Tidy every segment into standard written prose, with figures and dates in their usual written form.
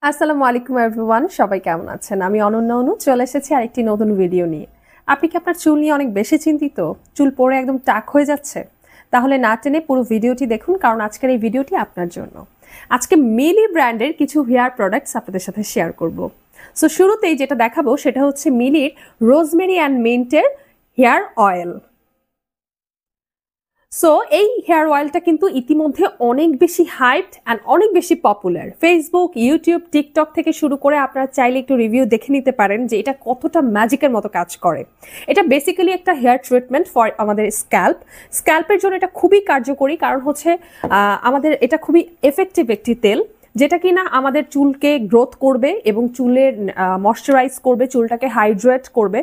আসসালামু আলাইকুম এভরিওয়ান, সবাই কেমন আছেন? আমি অনন্যা অনু চলে এসেছি আরেকটি নতুন ভিডিও নিয়ে। আপনি কি আপনার চুল নিয়ে অনেক বেশি চিন্তিত? চুল পড়ে একদম টাক হয়ে যাচ্ছে? তাহলে না টেনে পুরো ভিডিওটি দেখুন, কারণ আজকের এই ভিডিওটি আপনার জন্য। আজকে মিলি ব্র্যান্ডের কিছু হেয়ার প্রোডাক্টস আপনাদের সাথে শেয়ার করব। সো শুরুতেই যেটা দেখাবো সেটা হচ্ছে মিলির রোজমেরি অ্যান্ড মিন্টের হেয়ার অয়েল। সো এই হেয়ার অয়েলটা কিন্তু ইতিমধ্যে অনেক বেশি হাইপড অ্যান্ড অনেক বেশি পপুলার। ফেসবুক, ইউটিউব, টিকটক থেকে শুরু করে আপনারা চাইলে একটু রিভিউ দেখে নিতে পারেন যে এটা কতটা ম্যাজিকের মতো কাজ করে। এটা বেসিক্যালি একটা হেয়ার ট্রিটমেন্ট ফর আমাদের স্ক্যাল্পের জন্য এটা খুবই কার্যকরী, কারণ হচ্ছে আমাদের এটা খুবই এফেক্টিভ একটি তেল, যেটা কিনা আমাদের চুলকে গ্রোথ করবে এবং চুলের ময়শ্চারাইজ করবে, চুলটাকে হাইড্রেট করবে।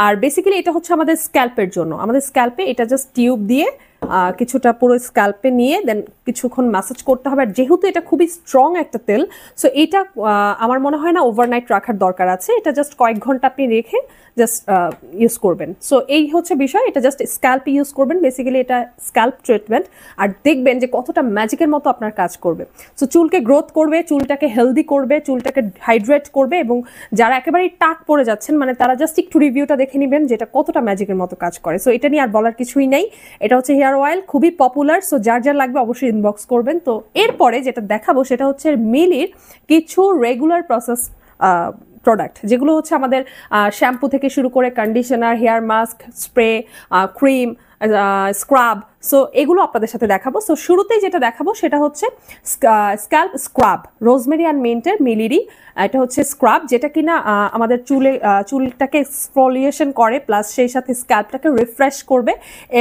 আর বেসিক্যালি এটা হচ্ছে আমাদের স্ক্যাল্পের জন্য। আমাদের স্ক্যাল্পে এটা জাস্ট টিউব দিয়ে কিছুটা পুরো স্ক্যাল্পে নিয়ে দেন কিছুক্ষণ ম্যাসাজ করতে হবে। আর যেহেতু এটা খুবই স্ট্রং একটা তেল, সো এটা আমার মনে হয় না ওভারনাইট রাখার দরকার আছে। এটা জাস্ট কয়েক ঘন্টা আপনি রেখে জাস্ট ইউজ করবেন। সো এই হচ্ছে বিষয়, এটা জাস্ট স্ক্যাল্পে ইউজ করবেন। বেসিক্যালি এটা স্ক্যাল্প ট্রিটমেন্ট, আর দেখবেন যে কতটা ম্যাজিকের মতো আপনার কাজ করবে। সো চুলকে গ্রোথ করবে, চুলটাকে হেলদি করবে, চুলটাকে হাইড্রেট করবে। এবং যারা একেবারেই টাক পড়ে যাচ্ছেন, মানে তারা জাস্ট একটু রিভিউটা দেখে নেবেন যে এটা কতটা ম্যাজিকের মতো কাজ করে। সো এটা নিয়ে আর বলার কিছুই নেই। এটা হচ্ছে হেয়ার অয়েল, খুবই পপুলার। সো যার যার লাগবে অবশ্যই ইনবক্স করবেন। তো এরপরে যেটা দেখাবো সেটা হচ্ছে মিলির কিছু রেগুলার প্রসেস প্রোডাক্ট, যেগুলো হচ্ছে আমাদের শ্যাম্পু থেকে শুরু করে conditioner, hair mask, spray, cream, scrub. So এগুলো আপনাদের সাথে দেখাবো। সো শুরুতেই যেটা দেখাবো সেটা হচ্ছে স্ক্যাল্প স্ক্রাব, রোজমেরি অ্যান্ড মিন্টের মিলিরি। এটা হচ্ছে স্ক্রাব, যেটা কিনা আমাদের চুলটাকে এক্সফোলিয়েশন করে, প্লাস সেই সাথে স্ক্যাল্পটাকে রিফ্রেশ করবে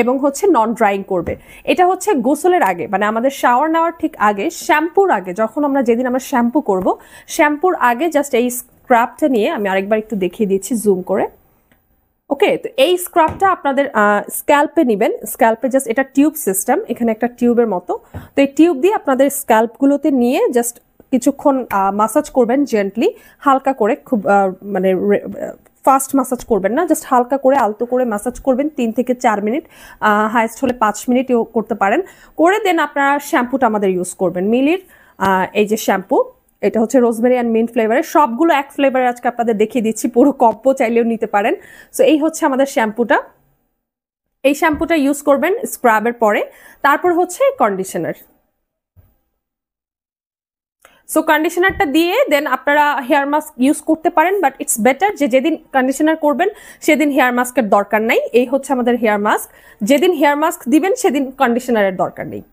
এবং হচ্ছে নন ড্রাইং করবে। এটা হচ্ছে গোসলের আগে, মানে আমাদের শাওয়ার নেওয়ার ঠিক আগে, শ্যাম্পুর আগে, যখন যেদিন আমরা শ্যাম্পু করব, শ্যাম্পুর আগে জাস্ট এই স্ক্রাবটা নিয়ে আমি আরেকবার একটু দেখিয়ে দিচ্ছি জুম করে। ওকে, তো এই স্ক্রাবটা আপনাদের স্ক্যাল্পে নেবেন। স্ক্যাল্পে জাস্ট এটা টিউব সিস্টেম, এখানে একটা টিউবের মতো। তো এই টিউব দিয়ে আপনাদের স্ক্যাল্পগুলোতে নিয়ে জাস্ট কিছুক্ষণ মাসাজ করবেন জেন্টলি, হালকা করে, খুব মানে ফাস্ট মাসাজ করবেন না, জাস্ট হালকা করে আলতো করে মাসাজ করবেন 3 থেকে 4 মিনিট, হাইস্ট হলে 5 মিনিট করতে পারেন। করে দেন আপনারা শ্যাম্পুটা আমাদের ইউজ করবেন। মিলির এই যে শ্যাম্পু, এটা হচ্ছে রোজমেরি অ্যান্ড মিন্ট ফ্লেভারের। সবগুলো এক ফ্লেভারে আজকে আপনাদের দেখিয়ে দিচ্ছি, পুরো কম্বো চাইলেও নিতে পারেন। সো এই হচ্ছে আমাদের শ্যাম্পুটা। এই শ্যাম্পুটা ইউজ করবেন স্ক্রাবের পরে। তারপর হচ্ছে কন্ডিশনার। সো কন্ডিশনারটা দিয়ে দেন আপনারা হেয়ার মাস্ক ইউজ করতে পারেন, বাট ইটস বেটার যে যেদিন কন্ডিশনার করবেন সেদিন হেয়ার মাস্কের দরকার নাই। এই হচ্ছে আমাদের হেয়ার মাস্ক। যেদিন হেয়ার মাস্ক দিবেন সেদিন কন্ডিশনারের দরকার নেই।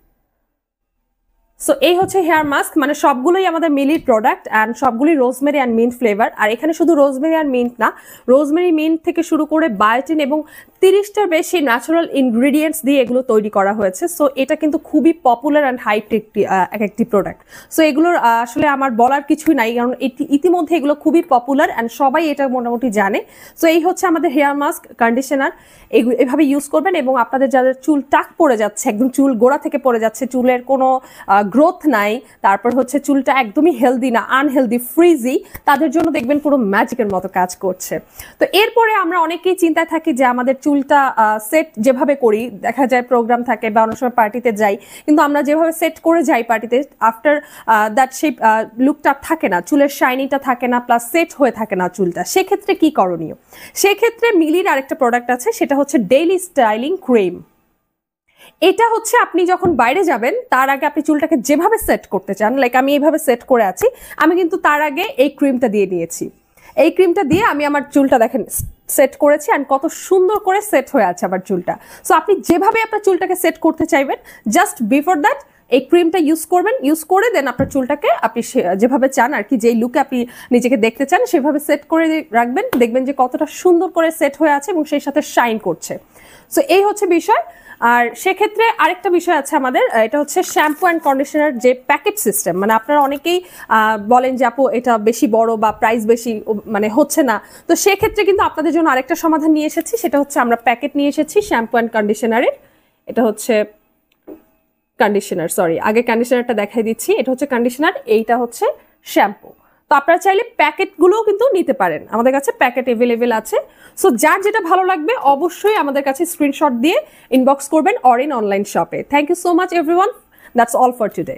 সো এই হচ্ছে হেয়ার মাস্ক, মানে সবগুলোই আমাদের মিলির প্রোডাক্ট অ্যান্ড সবগুলোই রোজমেরি অ্যান্ড মিন্ট ফ্লেভার। আর এখানে শুধু রোজমেরি অ্যান্ড মিন্ট না, রোজমেরি মিন্ট থেকে শুরু করে বায়োটিন এবং 30টার বেশি ন্যাচারাল ইনগ্রিডিয়েন্টস দিয়ে এগুলো তৈরি করা হয়েছে। সো এটা কিন্তু খুবই পপুলার অ্যান্ড হাইপ একটি প্রোডাক্ট। সো এগুলোর আসলে আমার বলার কিছুই নাই, কারণ ইতিমধ্যে এগুলো খুবই পপুলার অ্যান্ড সবাই এটা মোটামুটি জানে। সো এই হচ্ছে আমাদের হেয়ার মাস্ক, কন্ডিশনার, এভাবে ইউজ করবেন। এবং আপনাদের যাদের চুল টাক পড়ে যাচ্ছে, একদম চুল গোড়া থেকে পড়ে যাচ্ছে, চুলের কোনো গ্রোথ নাই, তারপর হচ্ছে চুলটা একদমই হেলদি না, আনহেলদি, ফ্রিজি, তাদের জন্য দেখবেন পুরো ম্যাজিকের মতো কাজ করছে। তো এরপরে আমরা অনেকেই চিন্তায় থাকি যে আমাদের চুলটা সেট যেভাবে করি, দেখা যায় প্রোগ্রাম থাকে বা অনেক সময় পার্টিতে যাই, কিন্তু আমরা যেভাবে সেট করে যাই পার্টিতে, আফটার দ্যাট সেই লুকটা থাকে না, চুলের শাইনিটা থাকে না, প্লাস সেট হয়ে থাকে না চুলটা। সেক্ষেত্রে কি করণীয়? সেক্ষেত্রে মিলির আরেকটা প্রোডাক্ট আছে, সেটা হচ্ছে ডেইলি স্টাইলিং ক্রিম। এটা হচ্ছে আপনি যখন বাইরে যাবেন তার আগে আপনি চুলটাকে যেভাবে সেট করতে চান, লাইক আমি এইভাবে সেট করে আছি, আমি কিন্তু তার আগে এই ক্রিমটা দিয়ে নিয়েছি। এই ক্রিমটা দিয়ে আমি আমার চুলটা দেখেন সেট করেছি, অ্যান্ড কত সুন্দর করে সেট হয়ে আছে আমার চুলটা। সো আপনি যেভাবে আপনার চুলটাকে সেট করতে চাইবেন, জাস্ট বিফোর দ্যাট এই ক্রিমটা ইউজ করবেন। ইউজ করে দেন আপনার চুলটাকে আপনি যেভাবে চান আর কি, যেই লুকে আপনি নিজেকে দেখতে চান সেভাবে সেট করে রাখবেন। দেখবেন যে কতটা সুন্দর করে সেট হয়ে আছে এবং সেই সাথে শাইন করছে। সো এই হচ্ছে বিষয়। আর সেক্ষেত্রে আরেকটা বিষয় আছে আমাদের, এটা হচ্ছে শ্যাম্পু অ্যান্ড কন্ডিশনার যে প্যাকেট সিস্টেম। মানে আপনারা অনেকেই বলেন যে আপু এটা বেশি বড় বা প্রাইস বেশি, মানে হচ্ছে না। তো সেক্ষেত্রে কিন্তু আপনাদের জন্য আরেকটা সমাধান নিয়ে এসেছি, সেটা হচ্ছে আমরা প্যাকেট নিয়ে এসেছি শ্যাম্পু অ্যান্ড কন্ডিশনারের। এটা হচ্ছে কন্ডিশনার, সরি আগে কন্ডিশনারটা দেখাই দিচ্ছি। এটা হচ্ছে কন্ডিশনার, এইটা হচ্ছে শ্যাম্পু। তো আপনারা চাইলে প্যাকেটগুলোও কিন্তু নিতে পারেন, আমাদের কাছে প্যাকেট অ্যাভেলেবেল আছে। সো যার যেটা ভালো লাগবে অবশ্যই আমাদের কাছে স্ক্রিনশট দিয়ে ইনবক্স করবেন অর ইন অনলাইন শপে। Thank you so much everyone, that's all for today.